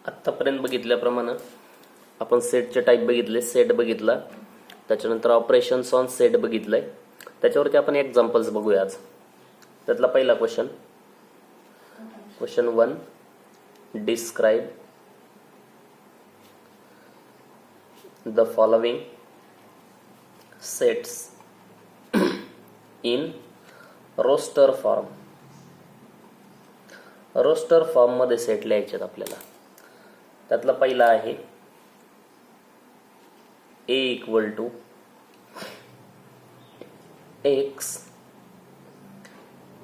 आत्तापर्यंत बघितल्याप्रमाणे आपण सेटचे टाईप बघितले, सेट बघितला, त्याच्यानंतर ऑपरेशन्स ऑन सेट बघितलंय. त्याच्यावरती आपण एक्झाम्पल्स बघूया आज. त्यातला पहिला question 1, describe the following sets in roster form. Roster form मध्ये सेट लिहायचे आपल्याला. त्यातला पहिला आहे A equal to X.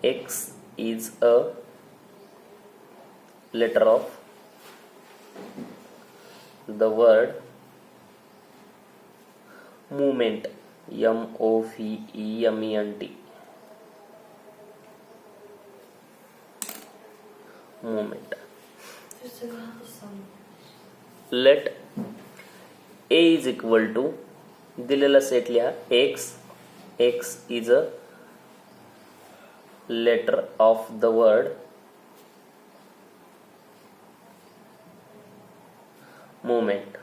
X is a letter of the word movement. MOVEMENT. Movement. Let A is equal to दिलेला सेट लिहा X. X is a letter of the word movement.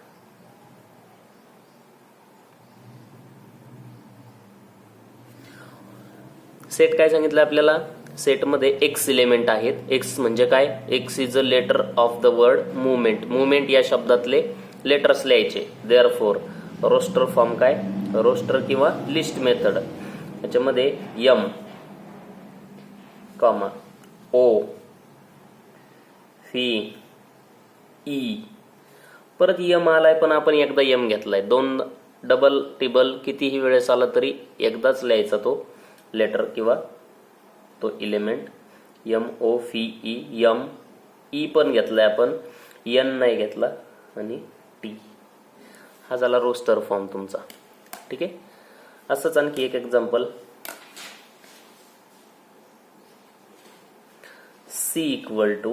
Set काय सांगितलं आपल्याला? सेटमध्ये X एलिमेंट आहेत. X म्हणजे काय? X is a letter of the word movement. Movement या शब्दातले लेटर्स लिहायचे. देअरफॉर रोस्टर फॉर्म काय? रोस्टर किंवा लिस्ट मेथड. याच्यामध्ये M, O, V, E. परत M आलाय पण आपण एकदा M घेतलाय. 2 डबल टिबल कितीही वेळेस आला तरी एकदाच लिहायचा तो लेटर किंवा तो एलिमेंट. MOVE, M, E पण घेतलाय आपण, N नाही घेतला, आणि T. हा झाला रोस्टर फॉर्म तुमचा. ठीक आहे. असंच आणखी एक example. C equal to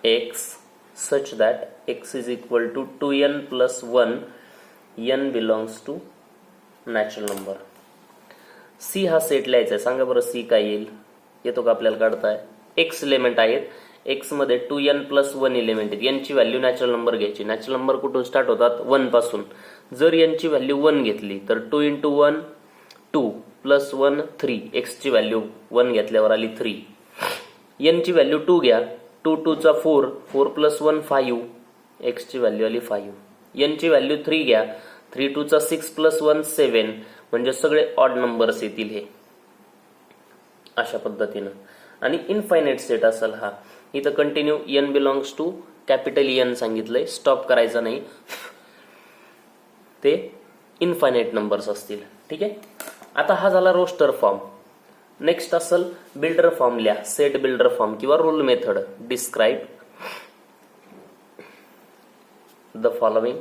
X such that X is equal to 2n plus 1. N belongs to natural number. C हा सेट लिहायचा आहे. सांगा बरं C काय येईल? येतो का आपल्याला काढताय? X एलिमेंट आहेत. X मध्ये 2n plus 1 एलिमेंट आहेत. n ची व्हॅल्यू नॅचरल नंबर घ्यायची. नॅचरल नंबर कुठून स्टार्ट होतात? 1 पासून. जर n ची व्हॅल्यू 1 घेतली तर 2 into 1 2 plus 1 3. X ची व्हॅल्यू 1 घेतल्यावर आली 3. n ची व्हॅल्यू 2 घ्या. 2 2 चा 4, 4 plus 1 5. X ची व्हॅल्यू आली 5. n ची व्हॅल्यू 3 घ्या. 3 2 चा 6 plus 1 7. म्हणजे सगळे ऑड नंबर्स येतील हे. अशा पद्धतीनं. आणि इनफायनाइट सेट असेल हा. इथं continue n belongs to capital N सांगितलंय. स्टॉप करायचं नाही. ते इनफायनाइट नंबर्स असतील. ठीक आहे. आता हा झाला रोस्टर फॉर्म. नेक्स्ट असेल बिल्डर फॉर्म लिहा. सेट बिल्डर फॉर्म किंवा rule method. Describe the following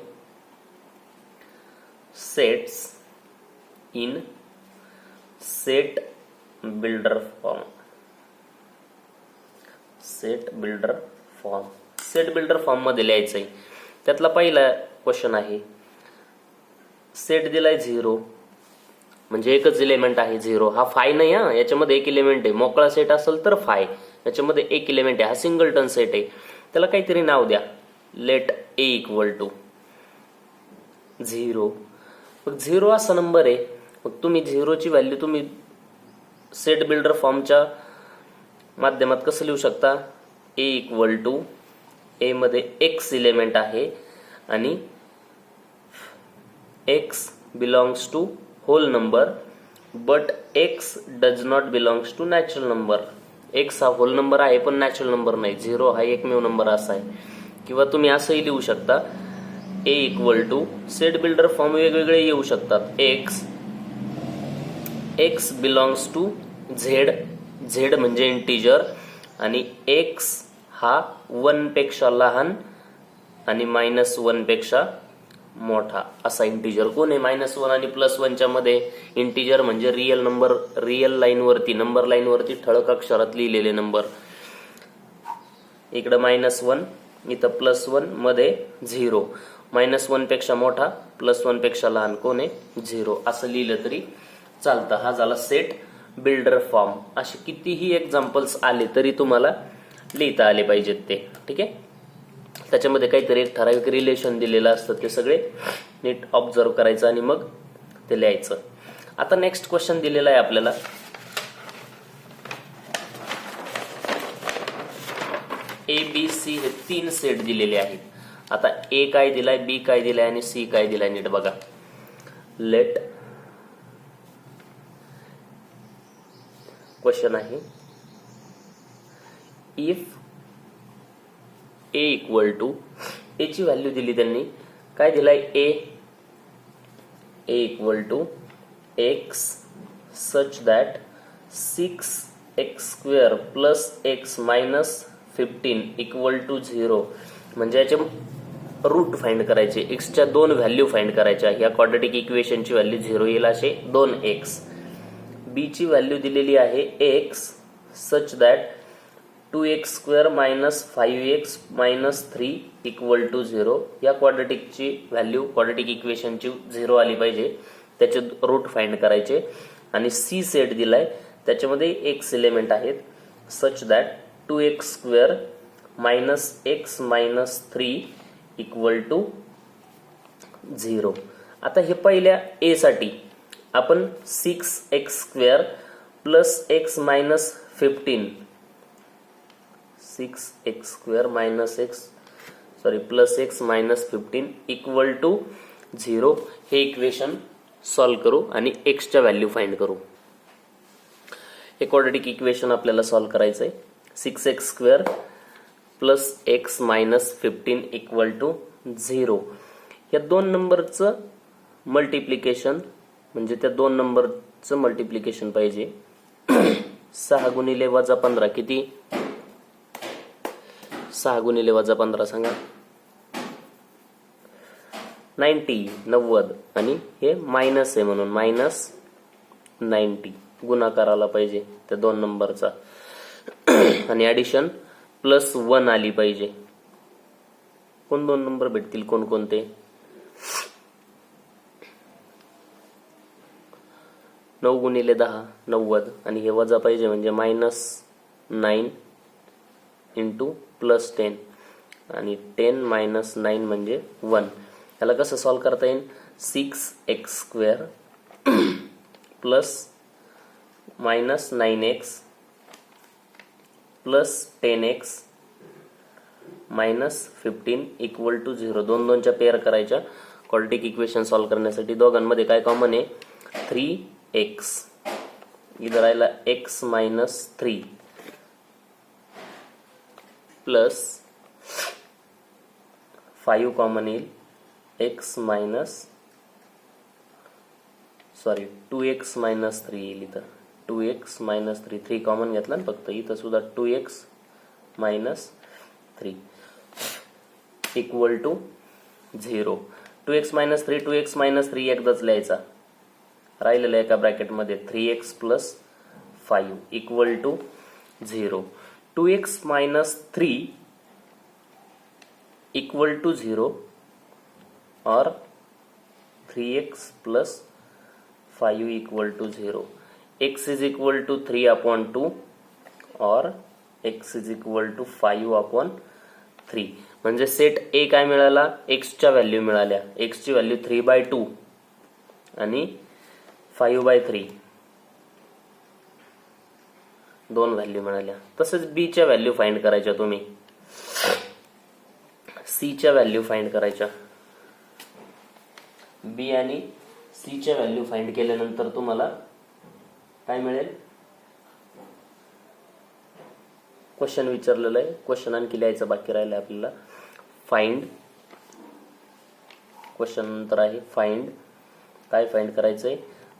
sets in set builder form. Set builder form. Set builder form मध्ये लिहायचंय. त्यातला पहिला क्वेश्चन आहे. सेट दिलाय 0, म्हणजे एकच एलिमेंट आहे 0. हा 5 नाही हा, याच्यामध्ये एक एलिमेंट आहे. मोकळा सेट असेल तर 5, याच्यामध्ये एक एलिमेंट आहे. हा सिंगलटन सेट आहे. त्याला काहीतरी नाव द्या. Let A equal to 0. मग 0 असा नंबर आहे. मग तुम्ही 0 ची व्हॅल्यू तुम्ही सेट बिल्डर फॉर्मच्या माध्यमात कसं लिहू शकता? A इक्वल टू A मध्ये X एलिमेंट आहे आणि X belongs to whole number but X does not belongs to natural number. X हा होल नंबर आहे पण नॅचरल नंबर नाही. 0 हा एकमेव नंबर असा आहे. किंवा तुम्ही असंही लिहू शकता A equal to set builder form वेगवेगळे येऊ शकतात. X belongs to Z. Z म्हणजे इंटिजर आणि X हा 1 पेक्षा लहान आणि -1 पेक्षा मोठा असा इंटिजर. कोण आहे? -1 आणि +1 च्या मध्ये इंटिजर म्हणजे रिअल नंबर. रिअल लाईन वरती, नंबर लाईन वरती ठळक अक्षरात लिहिलेले नंबर. इकडे -1, इथं +1, मध्ये 0. -1 पेक्षा मोठा, +1 पेक्षा लहान कोण आहे? 0. असं लिहिलं तरी चालतं. हा झाला सेट बिल्डर फॉर्म. असे कितीही एक्झाम्पल्स आले तरी तुम्हाला लिहिता आले पाहिजेत ते. ठीक आहे. त्याच्यामध्ये काहीतरी एक ठराविक रिलेशन दिलेलं असतं, ते सगळे नीट ऑब्झर्व करायचं आणि मग ते लिहायचं. आता नेक्स्ट क्वेश्चन दिलेला आहे आपल्याला. ए बी सी हे 3 सेट दिलेले आहेत. आता ए काय दिलाय, बी काय दिलाय आणि सी काय दिलाय, नीट बघा. लेट क्वेश्चन आहे, if A equal to, A ची व्हॅल्यू दिली त्यांनी, काय दिलाय, A equal to X such that 6x² plus X minus 15 equal to 0. म्हणजे याचे रूट फाइंड करायचे, एक्सच्या 2 व्हॅल्यू फाइंड करायच्या. या क्वाड्रॅटिक इक्वेशनची व्हॅल्यू 0 येईल असे 2x. बी ची व्हॅल्यू दिलेली आहे x such that 2x² minus 5x minus 3 equal to 0. या क्वाड्रॅटिकची व्हॅल्यू, क्वाड्रॅटिक इक्वेशनची 0 आली पाहिजे, त्याचे रूट फाइंड करायचे. आणि सी सेट दिलाय, त्याच्यामध्ये x एलिमेंट आहेत, such that 2x² minus x minus 3 equal to 0. आता हे पहिल्या ए साठी आपण 6x² plus x minus 15, 6x² minus plus x minus 15 equal to 0 हे इक्वेशन सॉल्व करू आणि x च्या व्हॅल्यू फाइंड करू. हे क्वाड्रॅटिक इक्वेशन आपल्याला सॉल्व करायचं आहे. 6x² plus x minus 15 equal to 0. या 2 नंबरचं मल्टिप्लिकेशन, म्हणजे त्या 2 नंबरचं मल्टिप्लिकेशन पाहिजे. 6 गुणिले वजा 15 किती, 6 गुणिले वजा 15 सांगा, 90 आणि हे मायनस आहे म्हणून मायनस 90 गुणाकार आला पाहिजे त्या 2 नंबरचा. आणि ॲडिशन प्लस 1 आली पाहिजे. कोण 2 नंबर भेटतील, कोणकोणते, 9 गुणिले 10 90 आणि हे वजा पाहिजे म्हणजे मायनस 9 इंटू प्लस 10 आणि 10 मायनस 9 म्हणजे 1. याला कसं सॉल्व करता येईल, 6x² plus minus 9x plus 10x minus 15 equal to 0. 2 च्या पेअर करायच्या क्वाड्रॅटिक इक्वेशन सॉल्व करण्यासाठी. दोघांमध्ये काय कॉमन आहे, 3x, इधर आयला x मायनस 3 प्लस 5 कॉमन येईल, x मायनस 2x मायनस 3 येईल. इथं 2x मायनस 3, 3 कॉमन घेतला ना फक्त, इथं सुद्धा 2x minus 3 equal to 0. 2x minus 3, 2x minus 3 एकदाच लिहायचा, राहिलेलं एका ब्रॅकेटमध्ये 3x plus 5 equal to 0. 2x minus 3 equal to 0 और 3x plus 5 equal to 0. x is equal to 3 upon 2 और x is equal to 5 upon 3. म्हणजे सेट ए काय मिळाला, x च्या व्हॅल्यू मिळाल्या. x ची व्हॅल्यू 3/2 आणि 5/3, 2 व्हॅल्यू मिळाल्या. तसंच बी च्या व्हॅल्यू फाइंड करायच्या तुम्ही, सी च्या व्हॅल्यू फाइंड करायच्या. बी आणि सी च्या व्हॅल्यू फाइंड केल्यानंतर तुम्हाला काय मिळेल, क्वेश्चन विचारलेलं आहे, क्वेश्चन आणखी लिहायचं बाकी राहिलं आपल्याला. फाइंड, क्वेश्चन नंतर आहे फाइंड. काय फाइंड करायचंय,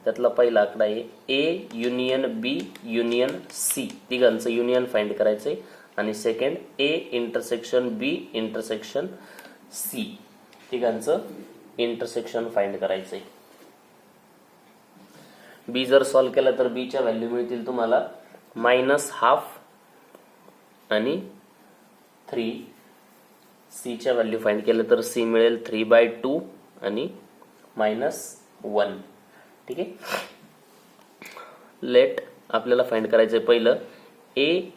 त्यातला पहिला आकडा आहे A union B union C, तिघांचं युनियन फाइंड करायचंय. आणि second A intersection B intersection C, तिघांचं इंटरसेक्शन फाइंड करायचंय. बी जर सॉल्व केला तर बी च्या व्हॅल्यू मिळतील तुम्हाला -½ आणि 3. सी च्या व्हॅल्यू फाइंड केलं तर सी मिळेल 3/2 आणि -1. ठीक आहे. लेट आपल्याला फाइंड करायचंय पहिलं A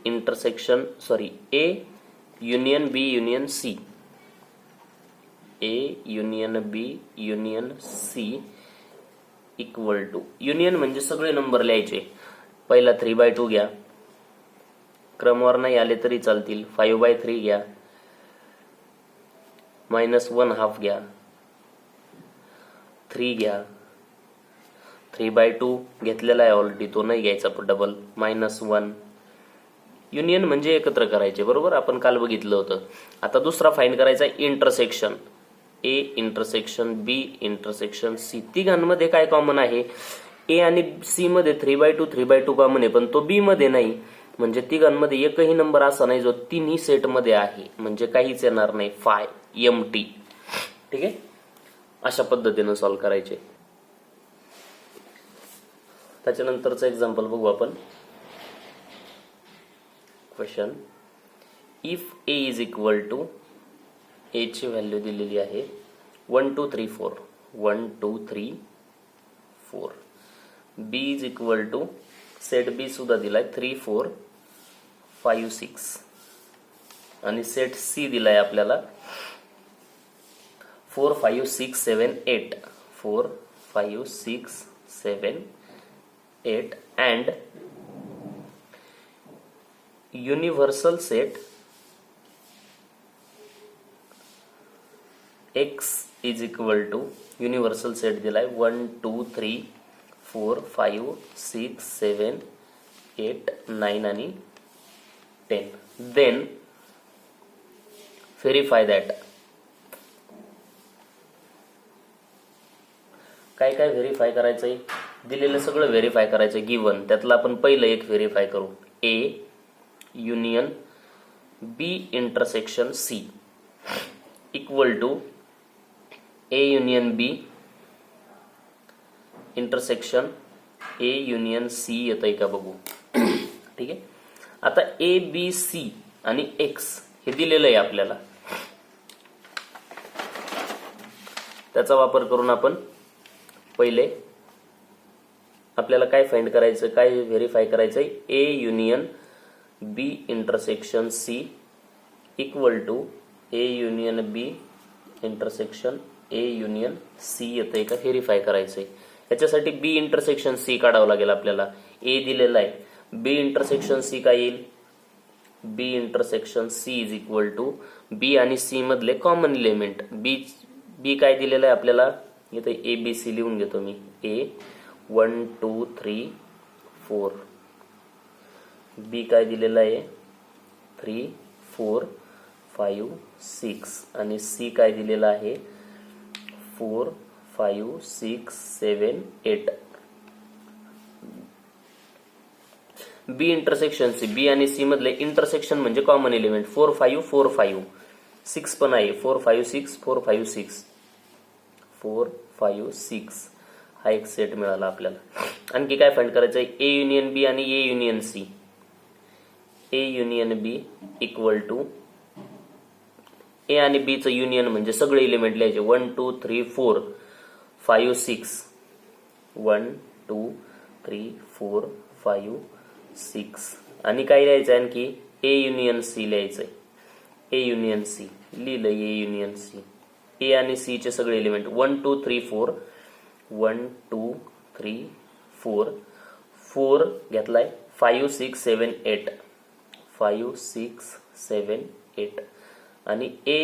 union B union C. A union B union C equal to, union म्हणजे सगळे नंबर लिहायचे. पहिला 3/2 घ्या, क्रमवार नाही आले तरी चालतील. 5/3 घ्या, -1/2 घ्या, 3 घ्या, 3/2 घेतलेला आहे ऑलरेडी, तो नाही घ्यायचा डबल, -1. युनियन म्हणजे एकत्र करायचे, बरोबर, आपण काल बघितलं होतं. आता दुसरा फाइंड करायचा intersection. A intersection B intersection C. तिघांमध्ये काय कॉमन आहे? ए आणि सी मध्ये 3/2 कॉमन आहे, पण तो बी मध्ये नाही. म्हणजे तिघांमध्ये एकही नंबर असा नाही जो तिन्ही सेट मध्ये आहे, म्हणजे काहीच येणार नाही. Five MT. ठीक आहे, अशा पद्धतीने सॉल्व्ह करायचे. त्याच्यानंतरचं एक्झाम्पल बघू आपण. Question, if A is equal to, A ची व्हॅल्यू दिलेली आहे 1 2 3 4, 1 2 3 4. B is equal to, set B सुद्धा दिलाय 3 4 5 6, आणि सेट सी दिलाय आपल्याला 4 5 6 7 8, 4 5 6 7 8, and universal set x is equal to, universal set दिलाय 1 2 3 4 5 6 7 8 9 आणि 10. Then verify that. काय काय व्हेरीफाय करायचंय? दिलेलं सगळं व्हेरीफाय करायचं गिवन. त्यातलं आपण पहिलं एक व्हेरीफाय करू. A union B intersection C equal to A union B intersection A union C येतंय का बघू. ठीक आहे, आता ए बी सी आणि एक्स हे दिलेलं आहे आपल्याला. त्याचा वापर करून आपण पहिले आपल्याला काय फाइंड करायचं, काय व्हेरीफाय करायचंय? A union B intersection C equal to A union B intersection A union C येतंय का व्हेरीफाय करायचंय. याच्यासाठी बी इंटरसेक्शन सी काढावं लागेल आपल्याला. ए दिलेला आहे, बी इंटरसेक्शन सी काय येईल? B intersection C is equal to B आणि सी मधले कॉमन एलिमेंट. बी काय दिलेलं आहे आपल्याला? इथे ए बी सी लिहून घेतो मी. ए 1 2 3 4. बी काय दिलेलं आहे? 3 4 5 6, आणि सी काय दिलेला आहे? 4 5 6 7 8. बी इंटरसेक्शन सी, बी आणि सी मधले इंटरसेक्शन म्हणजे कॉमन एलिमेंट. 4 5 4 5 6 पण आहे. 4 5 6 4 5 6 4 5 6 हा एक सेट मिळाला आपल्याला. आणखी काय फाइंड करायचंय? ए युनियन बी आणि A union C. A union B equal to A आणि बी चं युनियन म्हणजे सगळे एलिमेंट लिहायचे. 1 2 3 4 5 6, 1 2 3 4 5 6, आणि काय लिहायचं आणखी? ए युनियन सी लिहायचंय. ए युनियन सी लिहिलं. ए युनियन सी, ए आणि सी चे सगळे एलिमेंट 1 2 3 4, 1 2 3 4, 4 घेतलाय 5 6 7 8, 5 6 7 8, आणि A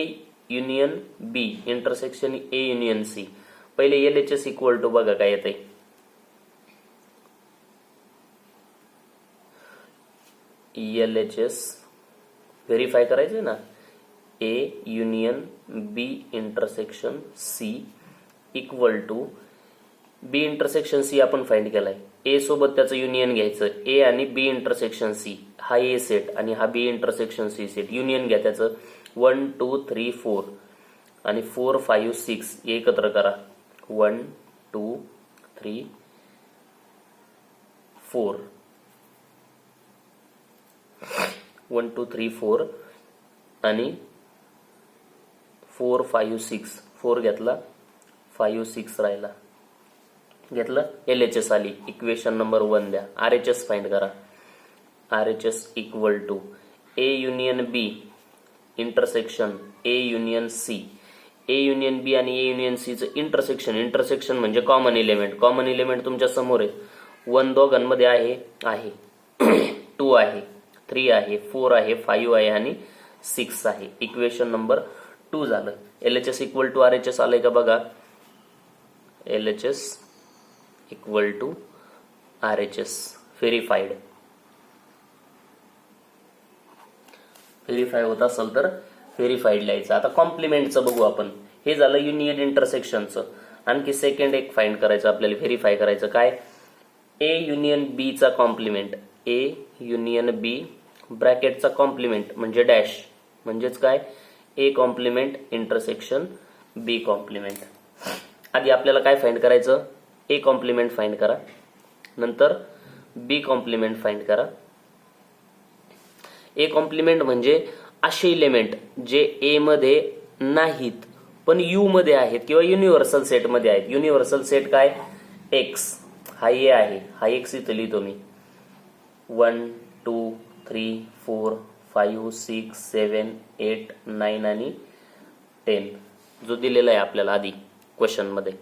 union B intersection A union C. पहिले LHS इक्वल टू बघा काय येतंय. LHS व्हेरीफाय करायचंय ना. A union B intersection C equal to B intersection C आपण फाइंड केलाय. ए सोबत त्याचं युनियन घ्यायचं. ए आणि बी इंटरसेक्शन सी हा ए सेट आणि हा बी इंटरसेक्शन सी सेट. युनियन घ्या त्याचं 1 2 3 4 आणि 4 5 6 एकत्र करा. 1 2 3 4, 1 2 3 4 आणि 4 5 6. 4 घेतला, 5 6 राहिला. घेतलं, LHS आली. इक्वेशन नंबर 1 द्या. RHS फाइंड करा. RHS equal to A union B intersection A union C. A union B आणि ए युनियन सीचं इंटरसेक्शन म्हणजे कॉमन एलिमेंट तुमच्या समोर आहे. 1 दोघांमध्ये आहे 2 आहे 3 आहे 4 आहे 5 आहे आणि 6 आहे. इक्वेशन नंबर 2 झालं. LHS इक्वल टू RHS आलंय का बघा. LHS equal to RHS verify होत असेल तर व्हेरीफाईड लिहायचं. आता कॉम्प्लिमेंटचं बघू आपण. हे झालं युनियन इंटरसेक्शनचं. आणखी सेकंड एक फाइंड करायचं आपल्याला, व्हेरीफाय करायचं. काय? ए युनियन बी चा कॉम्प्लिमेंट. ए युनियन बी ब्रॅकेटचा कॉम्प्लिमेंट म्हणजे डॅश म्हणजेच काय? A complement intersection B complement. आधी आपल्याला काय फाइंड करायचं? ए कॉम्प्लिमेंट फाइंड करा, नंतर बी कॉम्प्लिमेंट फाइंड करा. ए कॉम्प्लिमेंट म्हणजे असे इलेमेंट जे ए मध्ये नाहीत पण यू मध्ये आहेत किंवा युनिव्हर्सल सेट मध्ये आहेत. युनिव्हर्सल सेट काय? एक्स. हा ए आहे, हा एक्स इथं लिहितो मी. 1 2 3 4 5 6 7 8 9 आणि 10 जो दिलेला आहे आपल्याला आधी क्वेश्चन मध्ये.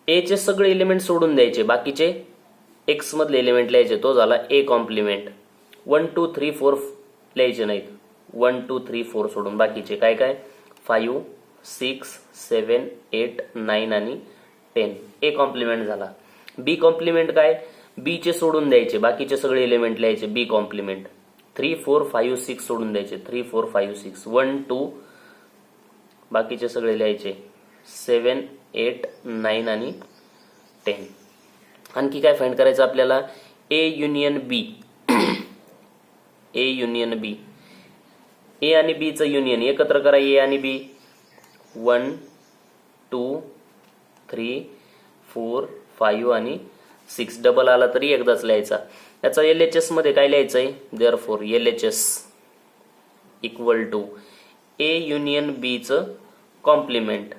ए चे सगळे एलिमेंट सोडून द्यायचे, बाकीचे एक्स मधले एलिमेंट लिहायचे. तो झाला ए कॉम्प्लिमेंट. 1 2 3 4 लिहायचे नाहीत. 1 2 3 4 सोडून बाकीचे काय काय? 5 6 7 8 9 आणि 10 ए कॉम्प्लिमेंट झाला. बी कॉम्प्लिमेंट काय? बी चे सोडून द्यायचे, बाकीचे सगळे एलिमेंट लिहायचे. बी कॉम्प्लिमेंट 3 4 5 6 सोडून द्यायचे. 3 4 5 6 1 2 बाकीचे सगळे लिहायचे. 7 8 9 आणि 10. आणखी काय फाइंड करायचं आपल्याला? ए युनियन बी. ए युनियन बी. ए आणि बी चं युनियन एकत्र करा. ए आणि बी. 1 2 3 4 5 आणि 6 डबल आला तरी एकदाच लिहायचा. याचा LHS मध्ये काय लिहायचंय? Therefore LHS equal to A union B चं कॉम्प्लिमेंट.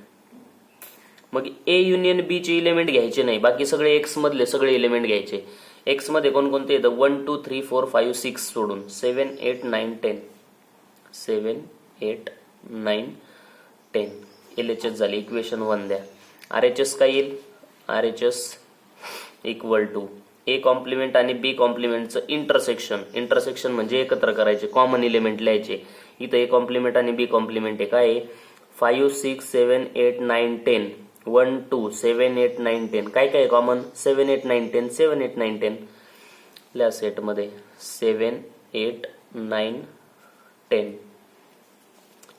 मग ए युनियन बी चे एलिमेंट घ्यायचे नाही, बाकी सगळे एक्स मधले सगळे एलिमेंट घ्यायचे. एक्स मध्ये कोणकोणते येतं? 1 2 3 4 5 6 सोडून 7 8 9 10. 7 8 9 10 LHS झाली. इक्वेशन 1 द्या. RHS काय येईल? RHS equal to A complement आणि बी कॉम्प्लिमेंटचं इंटरसेक्शन म्हणजे एकत्र करायचे, कॉमन एलिमेंट लिहायचे. इथं ए कॉम्प्लिमेंट आणि बी कॉम्प्लिमेंट आहे. काय आहे? 5 6 7 8 9 10. 1 2 7 8 9 10 काय काय कॉमन? 7 8 9 10. 7 8 9 10 लिहा सेट मध्ये. 7 8 9 10.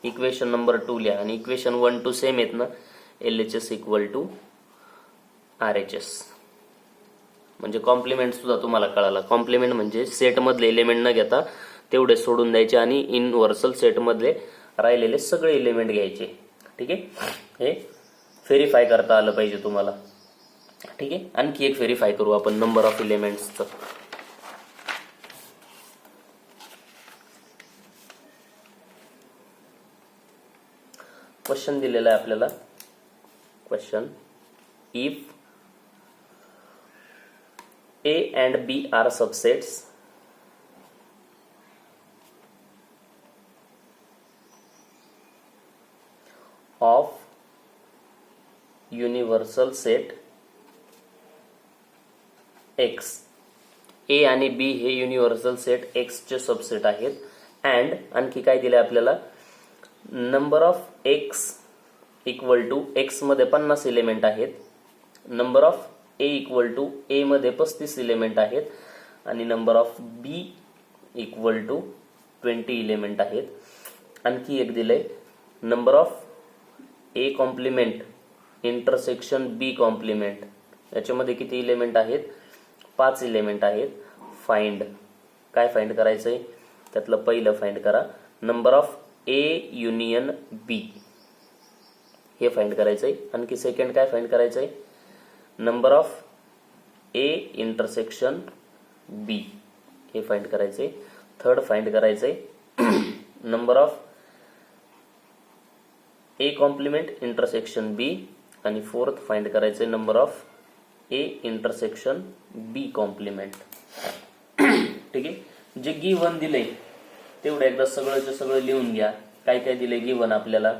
इक्वेशन नंबर 2 लिहा आणि इक्वेशन 1 2 सेम आहेत ना. LHS इक्वल टू RHS म्हणजे कॉम्प्लिमेंट सुद्धा तुम्हाला कळाला. कॉम्प्लिमेंट म्हणजे सेट मधले एलिमेंट न घेता तेवढे सोडून द्यायचे आणि युनिव्हर्सल सेट मधले राहिलेले सगळे एलिमेंट घ्यायचे. ठीक आहे, हे व्हेरीफाय करता आलं पाहिजे तुम्हाला. ठीक आहे, आणखी एक व्हेरीफाय करू आपण नंबर ऑफ एलिमेंट्सचं. क्वेश्चन दिलेला आहे आपल्याला. Question: if A and B are subsets of universal set X. A आणि B हे युनिव्हर्सल सेट X चे सबसेट आहेत. अँड आणखी काय दिले आपल्याला? Number of X equal to X मध्ये 50 एलिमेंट आहेत. Number of A equal to A मध्ये 35 एलिमेंट आहेत आणि number of B equal to 20 element आहेत. आणखी एक दिलंय number of A complement intersection B complement. याच्यामध्ये किती एलिमेंट आहेत? 5 एलिमेंट आहेत. फाइंड. काय फाइंड करायचंय? त्यातलं पहिलं फाइंड करा. Number of A union B हे फाइंड करायचंय. आणखी सेकंड काय फाइंड करायचंय? Number of A intersection B हे फाइंड करायचे. थर्ड फाइंड करायचे number of A complement intersection B आणि फोर्थ फाइंड करायचे number of A intersection B complement. ठीक आहे, जे गिव्हन दिले तेवढं एकदा सगळंच सगळं लिहून घ्या. काय काय दिले गिव्हन आपल्याला?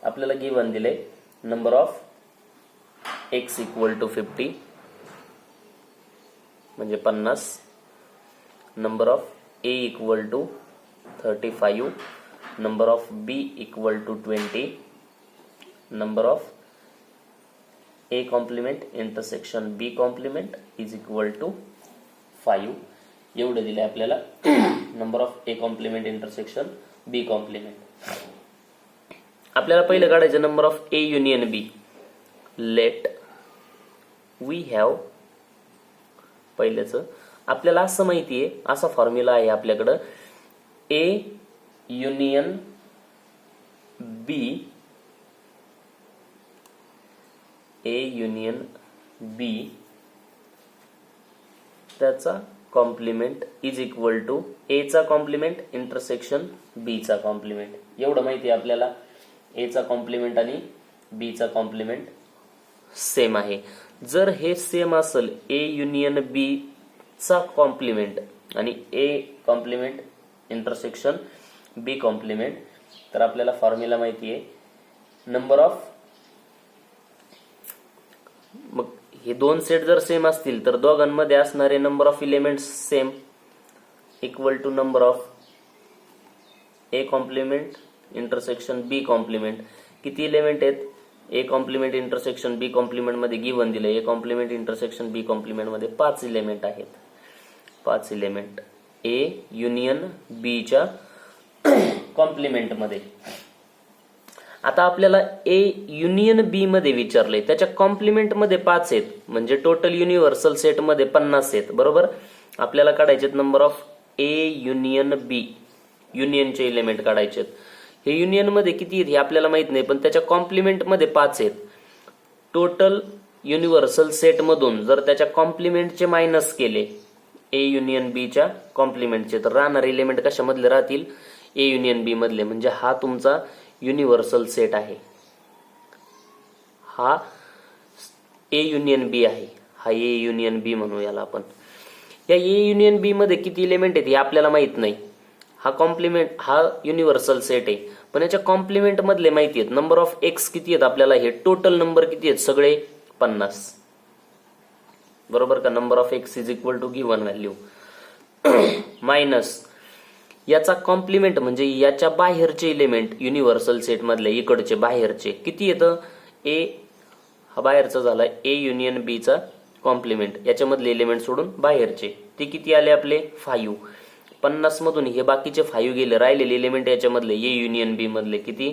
आपल्याला गिवन दिले number of x equal to 50 म्हणजे 50, number of a equal to 35, number of b equal to 20, number of a complement intersection b complement is equal to 5 एवढे दिले आपल्याला number of a complement intersection b complement. आपल्याला पहिलं काढायचं number of a union b. Let we have पहिलेच आपल्याला असं माहिती आहे, असा फॉर्म्युला आहे आपल्याकडं a union b, a union b त्याचा complement is equal to a चा कॉम्प्लिमेंट इंटरसेक्शन b चा कॉम्प्लिमेंट. एवढं माहिती आहे आपल्याला a चा कॉम्प्लिमेंट आणि b चा कॉम्प्लिमेंट सेम आहे. जर हे सेम असेल a युनियन b चा कॉम्प्लिमेंट आणि a complement intersection b complement, तर आपल्याला फॉर्म्युला माहिती आहे नंबर ऑफ, मग हे दोन सेट जर सेम असतील तर दोघांमध्ये असणारे number of elements same equal to number of a complement intersection b complement. किती इलेमेंट आहेत? a complement intersection b complement मध्ये गिवन दिले a complement intersection b complement मध्ये 5 इलेमेंट आहेत. 5 इलेमेंट a युनियन b च्या कॉम्प्लिमेंट मध्ये. आता आपल्याला a युनियन b मध्ये विचारले, त्याच्या कॉम्प्लिमेंट मध्ये 5 आहेत म्हणजे टोटल युनिव्हर्सल सेट मध्ये 50 आहेत. बरोबर, आपल्याला काढायचे number of a union b, युनियनचे इलेमेंट काढायचे. हे युनियन मध्ये किती आहेत हे आपल्याला माहित नाही, पण त्याच्या कॉम्प्लिमेंट मध्ये 5 आहेत. टोटल युनिव्हर्सल सेट मधून जर त्याच्या कॉम्प्लिमेंटचे मायनस केले a युनियन b च्या कॉम्प्लिमेंटचे, तर राहणारे इलेमेंट कशामधले राहतील? a युनियन b मधले. म्हणजे हा तुमचा युनिव्हर्सल सेट आहे, हा a युनियन b आहे, हा a युनियन b म्हणू याला आपण. या a युनियन b मध्ये किती इलेमेंट आहेत हे आपल्याला माहित नाही. हा कॉम्प्लिमेंट, हा युनिव्हर्सल सेट आहे, पण याच्या कॉम्प्लिमेंट मधले माहिती आहेत. नंबर ऑफ x किती आहेत आपल्याला, हे टोटल नंबर किती आहेत? सगळे 50. बरोबर का? Number of x is equal to given value minus याचा कॉम्प्लिमेंट म्हणजे याच्या बाहेरचे इलेमेंट युनिव्हर्सल सेट मधले इकडचे बाहेरचे किती येतं? a हा बाहेरचा झाला a युनियन b चा कॉम्प्लिमेंट, याच्यामधले इलेमेंट सोडून बाहेरचे ते किती आले आपले? 5. 50 मधून हे बाकीचे 5 गेले, राहिलेले इलेमेंट याच्यामधले a युनियन b मधले किती?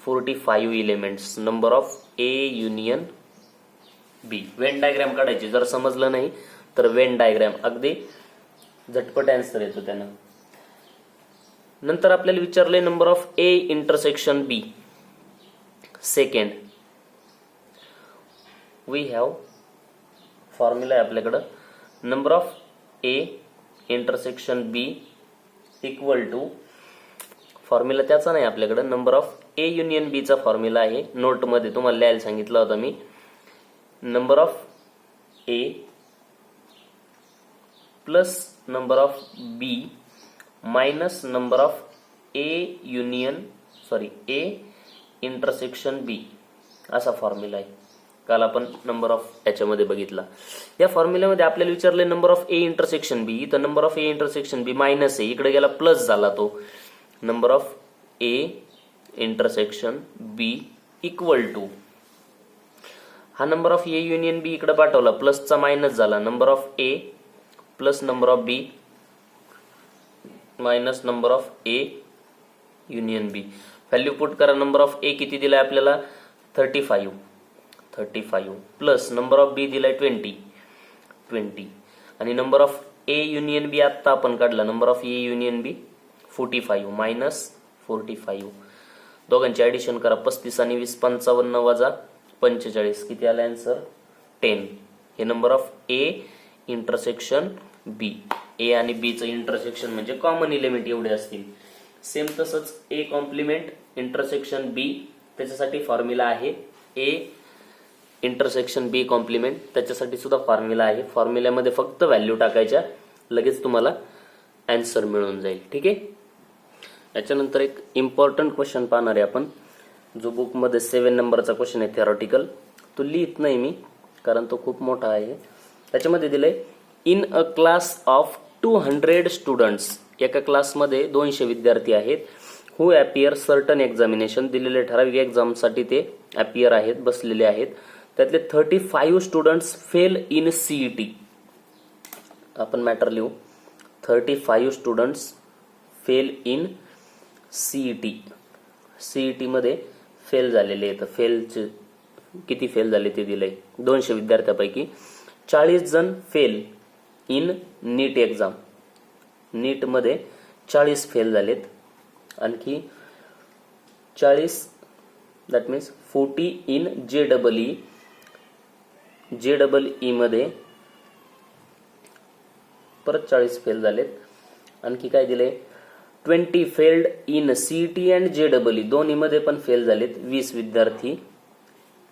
45 elements. Number of a union b. Venn diagram काढायची, जर समजलं नाही तर वेन डायग्राम अगदी झटपट आन्सर येतो त्यानं. नंतर आपल्याला विचारले number of a intersection b. Second we have formula आहे आपल्याकडं number of a intersection b equal to, formula त्याचा नाही आपल्याकडं, number of a union b चा फॉर्म्युला आहे. नोट मध्ये तुम्हाला लिहायला सांगितलं होतं मी. Number of a plus number of b minus number of a intersection b असा फॉर्म्युला आहे. काल आपण नंबर ऑफ याच्यामध्ये बघितला. या फॉर्म्युल्यामध्ये आपल्याला विचारले number of a intersection b, इथं number of a intersection b minus आहे, इकडे गेला प्लस झाला तो. Number of a intersection b equal to, हा number of a union b इकडे पाठवला, प्लसचा मायनस झाला. Number of a plus number of b minus number of a union b. Value put करा. नंबर ऑफ a किती दिलाय आपल्याला? 35 plus number of b दिलाय 20 आणि number of a union b आता आपण काढला. Number of a union b 45 minus 45. दोघांची ऍडिशन करा. 35 आणि 20 55 वजा 45 किती आला आन्सर? 10. हे number of a intersection b. a आणि b चं इंटरसेक्शन म्हणजे कॉमन एलिमेंट एवढे असतील. सेम तसंच a कॉम्प्लिमेंट इंटरसेक्शन b, त्याच्यासाठी फॉर्म्युला आहे a इंटरसेक्शन b कॉम्प्लिमेंट, त्याच्यासाठी सुद्धा फॉर्म्युला आहे. फॉर्म्युल्यामध्ये फक्त व्हॅल्यू टाकायच्या, लगेच तुम्हाला आन्सर मिळून जाईल. ठीक आहे. याच्यानंतर एक इम्पॉर्टंट क्वेश्चन पाहणार आहे आपण. जो बुकमध्ये 7 नंबरचा क्वेश्चन आहे थेरॉटिकल, तो लिहित नाही मी कारण तो खूप मोठा आहे. त्याच्यामध्ये दिलंय in a class of 200 students, एका क्लासमध्ये 200 विद्यार्थी आहेत. हु ॲपियर सर्टन एक्झामिनेशन, दिलेले ठराविक एक्झामसाठी ते ॲपियर आहेत, बसलेले आहेत. त्यातले 35 स्टुडंट्स फेल इन सीईटी. आपण मॅटर लिहू, 35 students fail in CET. CET मध्ये फेल झालेले आहेत. फेलचे किती फेल झाले ते दिलंय. 200 विद्यार्थ्यापैकी 40 जण फेल इन नीट एक्झाम. नीट मध्ये 40 फेल झालेत. आणखी 40 that means 40 in JEE. JEE मध्ये परत 40 फेल झालेत. आणखी काय दिले, 20 failed in CET and JEE. दोन्हीमध्ये पण फेल झालेत 20 विद्यार्थी.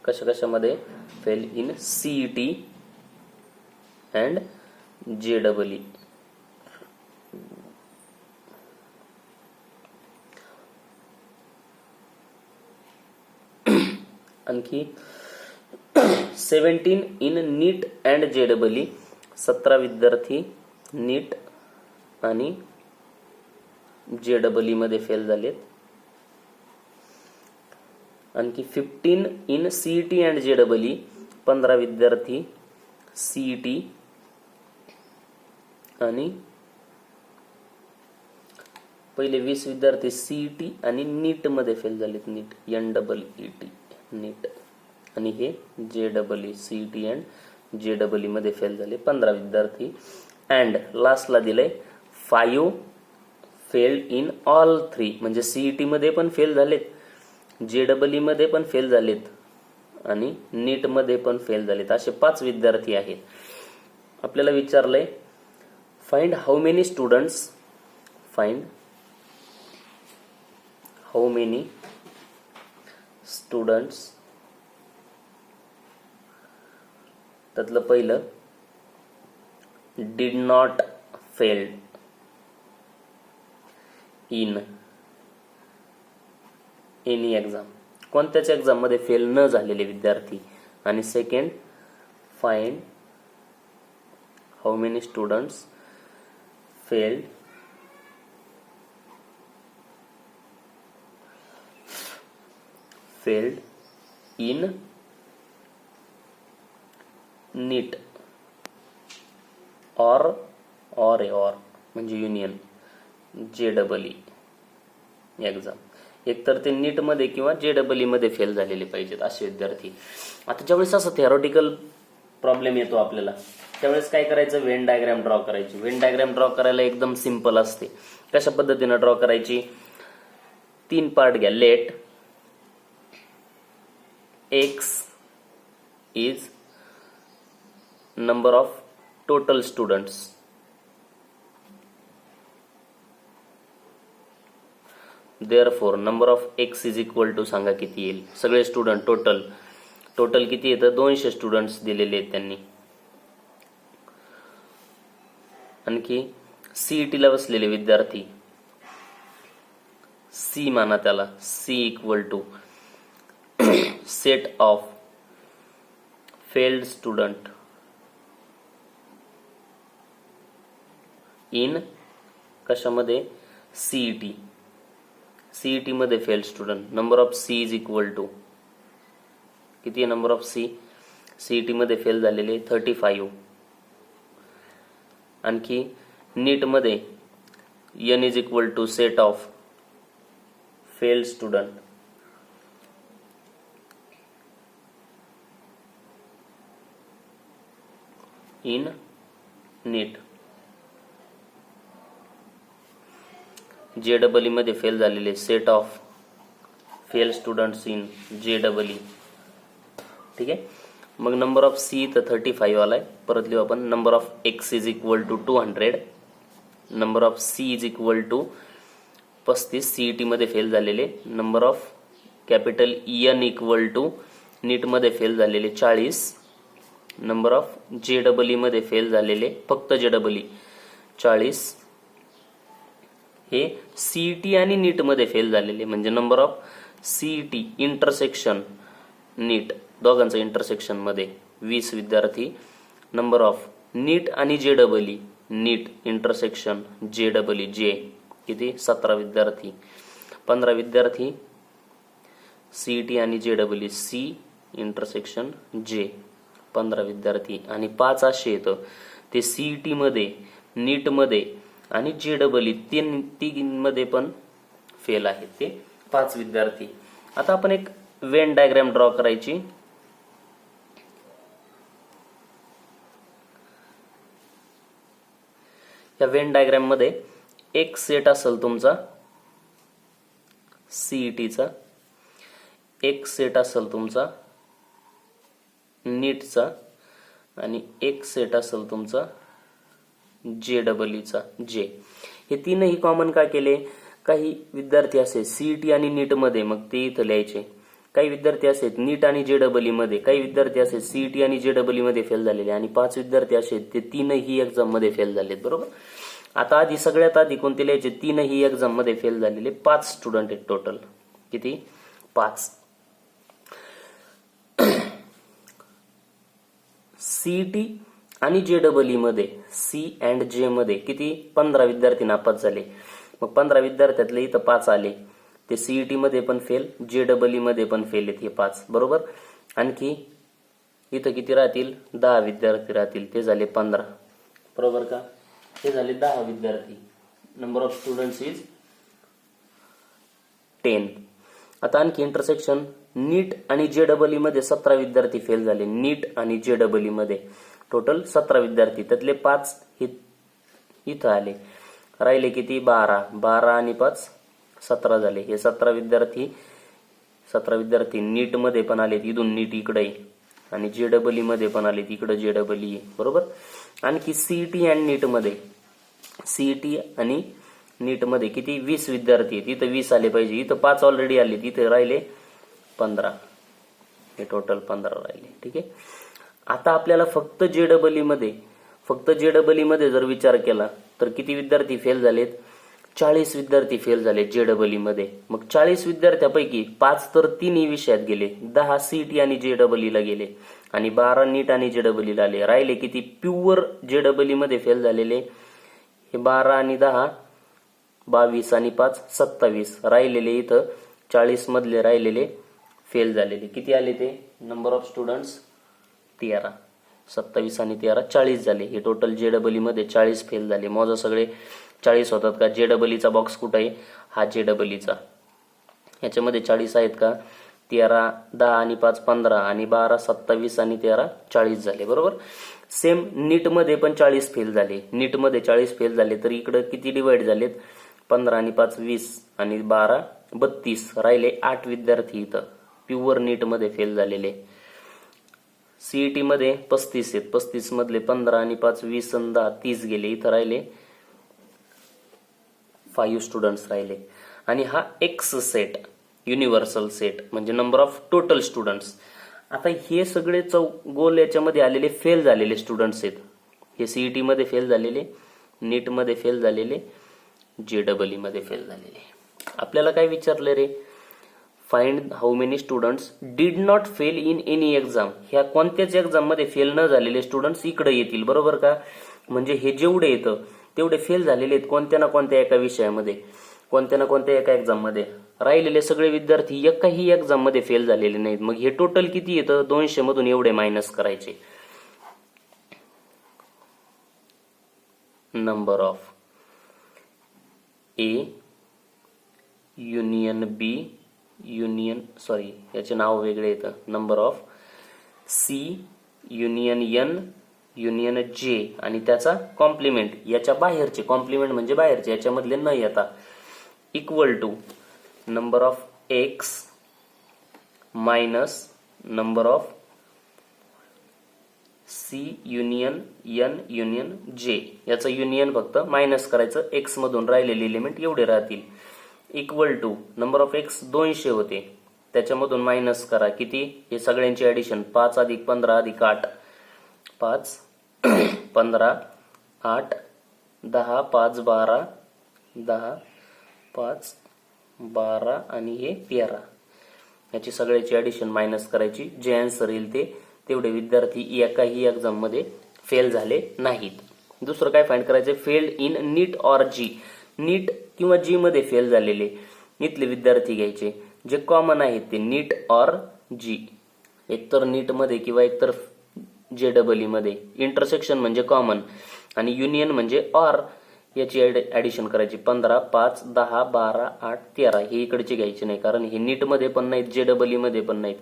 कशा कशामध्ये fail in CET and JEE. आणखी 17 इन नीट अँड JEE. 17 विद्यार्थी नीट आणि JEE मध्ये फेल झालेत. आणखी 15 इन CET अँड JEE. 15 विद्यार्थी CET आणि पहिले 20 विद्यार्थी CET आणि नीट मध्ये फेल झालेत. नीट NEET नीट आणि हे JEE CET अँड JEE मध्ये फेल झाले 15 विद्यार्थी. अँड लास्टला दिलंय 5 फेल्ड इन ऑल 3, म्हणजे CET मध्ये पण फेल झालेत, JEE मध्ये पण फेल झालेत आणि नीट मध्ये पण फेल झालेत. असे 5 विद्यार्थी आहेत. आपल्याला विचारलंय find how many students, find how many students. त्यातलं पहिलं did not failed in any exam, कोणत्याच एक्झाम मध्ये फेल न झालेले विद्यार्थी. आणि second find how many students failed in NEET और म्हणजे युनियन JEE एक्झाम. एकतर ते नीट मध्ये किंवा JEE मध्ये फेल झालेले पाहिजेत असे विद्यार्थी. आता ज्यावेळेस असं थेरॉटिकल प्रॉब्लेम येतो आपल्याला, त्यावेळेस काय करायचं, व्हेन डायग्राम ड्रॉ करायची. व्हेन डायग्राम ड्रॉ करायला एकदम सिंपल असते. कशा पद्धतीने ड्रॉ करायची, 3 पार्ट घ्या. Let X is number of total students, therefore number of X is equal to सांगा किती येईल. सगळे स्टुडंट टोटल किती येतं, 200 स्टुडंट्स दिलेले आहेत त्यांनी. आणखी CET ला बसलेले विद्यार्थी, C माना त्याला, C equal to set of failed student in कशामध्ये CET मध्ये failed student. Number of C is equal to किती आहे, नंबर ऑफ CET मध्ये फेल झालेले 35. आणखी नीट मध्ये N is equal to set of failed student in NEET. JEE मध्ये fail झालेले set of fail students in JEE. ठीक आहे. मग नंबर ऑफ C तर 35 आलाय. परत लिहू आपण, number of X is equal to 200, number of C is equal to 35 CET मध्ये फेल झालेले, number of capital N equal to NEET मध्ये फेल झालेले 40, नंबर ऑफ JEE मध्ये फेल झालेले फक्त JEE 40, हे CET आणि नीट मध्ये फेल झालेले म्हणजे नंबर ऑफ सीईटी इंटरसेक्शन नीट दोघांचं इंटरसेक्शन मध्ये 20 विद्यार्थी. नंबर ऑफ नीट आणि जेडबलई नीट इंटरसेक्शन जेडबलई जे किती 17 विद्यार्थी. 15 विद्यार्थी सीईटी आणि जेडबलई सी इंटरसेक्शन जे 15 विद्यार्थी. आणि 5 असे येतं ते सीईटी मध्ये नीट मध्ये आणि जेडबलई तीनमध्ये पण फेल आहेत ते 5 विद्यार्थी. आता आपण एक वेन डायग्राम ड्रॉ करायची. या वेन डायग्राम मध्ये एक सेट असेल तुमचा सीईटीचा, एक सेट असेल तुमचा नीटचा आणि एक सेट असेल तुमचा जेडबलईचा जे. हे तीनही कॉमन का केले? काही विद्यार्थी असे सीईटी आणि नीट मध्ये, मग ते इथं लिहायचे. काही विद्यार्थी असे नीट आणि जेडबलई मध्ये, काही विद्यार्थी असे सीईटी आणि जेडबलई मध्ये फेल झालेले, आणि 5 विद्यार्थी असे ते तीनही एक्झाम मध्ये फेल झालेत. बरोबर. आता आधी सगळ्यात आधी कोणते लिहायचे? तीनही एक्झाम मध्ये फेल झालेले 5 स्टुडंट आहेत टोटल. किती? 5. सीईटी आणि जेडबलई मध्ये सी अँड जे मध्ये किती? 15 विद्यार्थी नापास झाले. मग 15 विद्यार्थ्यातले इथं 5 आले. ते सीईटी मध्ये पण फेल, जेडबलई मध्ये पण फेल आहेत हे 5. बरोबर. आणखी इथं किती राहतील? 10 विद्यार्थी राहतील, ते झाले 15. बरोबर का? हे झाले 10 विद्यार्थी. Number of students is 10. आता आणखी इंटरसेक्शन नीट आणि जेडबलई मध्ये 17 विद्यार्थी फेल झाले. नीट आणि जेडबलई मध्ये टोटल 17 विद्यार्थी, त्यातले 5 इथं आले. राहिले किती? 12. 12 आणि 5 17 झाले. हे 17 विद्यार्थी नीट मध्ये पण आले, इथून नीट इकडे, आणि जेडबलई मध्ये पण आले, इकडे जेडबलई. बरोबर. आणखी सीईटी आणि नीट मध्ये, सीईटी आणि नीट मध्ये किती? 20 विद्यार्थी आहेत. इथं 20 आले पाहिजे, इथं 5 ऑलरेडी आले, इथे राहिले 15. हे टोटल 15 राहिले. ठीक आहे. आता आपल्याला फक्त जेडबलई मध्ये जर विचार केला तर किती विद्यार्थी फेल झालेत? 40 विद्यार्थी फेल झाले जेडबलई मध्ये. मग 40 विद्यार्थ्यापैकी 5 तर तिन्ही विषयात गेले, 10 सीईटी आणि जेडबलईला गेले, आणि 12 नीट आणि जेडबलईला आले. राहिले किती? प्युअर जेडबलई मध्ये फेल झालेले हे 12 आणि 10 22 आणि 5 27. राहिलेले इथं 40 मधले राहिलेले फेल झालेले किती आले ते? Number of students 13. 27 आणि 13 40 झाले. हे टोटल जेडबलई मध्ये 40 फेल झाले. मोजा सगळे 40 होतात का? जेडबलईचा बॉक्स कुठे आहे? हा जेडबलईचा. याच्यामध्ये 40 आहेत का? 13 10 आणि 5 15 आणि 12 27 आणि 13 40 झाले. बरोबर. सेम नीट मध्ये पण 40 फेल झाले. नीट मध्ये 40 फेल झाले तर इकडे किती डिवाइड झालेत? 15 आणि 5 20 आणि 12 32. राहिले 8 विद्यार्थी इथं प्युअर नीट मध्ये फेल झालेले. सीईटी मध्ये 35 आहेत, 35 मधले 15 आणि 5 20 आणि 10 30 गेले. इथं राहिले 5 स्टुडंट्स राहिले. आणि हा एक्स सेट युनिव्हर्सल सेट म्हणजे नंबर ऑफ टोटल स्टुडंट्स. आता हे सगळे गोल याच्यामध्ये आलेले फेल झालेले स्टुडंट्स आहेत. हे सीईटी मध्ये फेल झालेले, नीट मध्ये फेल झालेले, जेडबलई मध्ये फेल झालेले. आपल्याला काय विचारले रे? Find how many students did not fail in any exam. ह्या कोणत्याच एक्झाम मध्ये फेल न झालेले स्टुडंट्स इकडे येतील. बरोबर का? म्हणजे हे जेवढे येतं तेवढे फेल झालेले आहेत कोणत्या ना कोणत्या एका विषयामध्ये, कोणत्या ना कोणत्या एका एक्झाम मध्ये. राहिलेले सगळे विद्यार्थी एकाही एक्झाम मध्ये फेल झालेले नाहीत. मग हे टोटल किती येतं? 200 मधून एवढे मायनस करायचे. Number of A union B याचे नाव वेगळे येतं. Number of C union N union J आणि त्याचा कॉम्प्लिमेंट, याच्या बाहेरचे कॉम्प्लिमेंट म्हणजे बाहेरचे, याच्यामधले न येता, equal to number of X minus number of C union N union J. याचं युनियन फक्त मायनस करायचं, एक्स मधून राहिलेले एलिमेंट एवढे राहतील. Equal to number of X 200 होते, त्याच्यामधून मायनस करा किती? हे सगळ्यांची ऍडिशन 5 अधिक 15 अधिक 8, 5 15 8 10 5 12 10 5 12 आणि हे 13. याची सगळ्याची ॲडिशन मायनस करायची, जे आन्सर येईल तेवढे विद्यार्थी एकाही एक्झाम मध्ये फेल झाले नाहीत. दुसरं काय फाइंड करायचं, फेल्ड इन नीट ऑर जी. नीट किंवा जी मध्ये फेल झालेले इथले विद्यार्थी घ्यायचे. जे कॉमन आहेत ते नीट ऑर जी, एकतर नीट मध्ये किंवा एकतर JEE मध्ये. इंटरसेक्शन म्हणजे कॉमन आणि युनियन म्हणजे ऑर. याची ऍडिशन करायची. 15, 5, 10, 12, 8, 13 हे इकडचे घ्यायचे नाही, कारण हे नीट मध्ये पण नाहीत, JEE मध्ये पण नाहीत,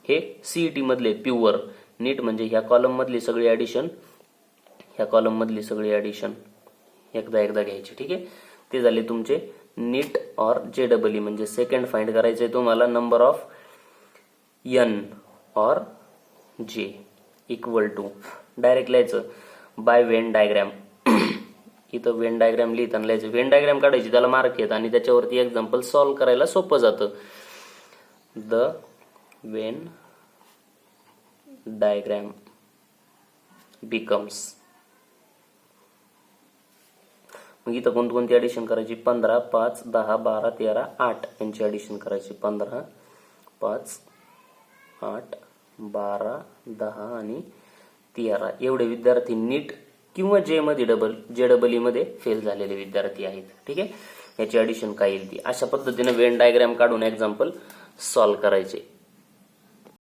हे CET मधले प्युअर. नीट म्हणजे ह्या कॉलम मधली सगळी ऍडिशन, ह्या कॉलम मधली सगळी ऍडिशन एकदा घ्यायची. ठीक आहे, ते झाले तुमचे नीट ऑर JEE. म्हणजे सेकंड फाइंड करायचंय तुम्हाला, number of N or J equal to, direct लिहायचं बाय वेन डायग्रॅम. इथं वेन डायग्रॅम लिहिताना लिहायचं, वेन डायग्रॅम काढायची, त्याला मार्क येत आणि त्याच्यावरती एक्झाम्पल सॉल्व्ह करायला सोपं जातं. The Wien diagram becomes. मग इथं कोणती ऍडिशन करायची, 15, 5, 10, 12, 13, 8 यांची ऍडिशन करायची. 15, 5, 8, 12, 10 आणि 13 एवढे विद्यार्थी नीट किंवा JEE मध्ये फेल झालेले विद्यार्थी आहेत. ठीक आहे, याची ऍडिशन काय येईल ती. अशा पद्धतीने वेन डायग्रॅम काढून एक्झाम्पल सॉल्व्ह करायचे.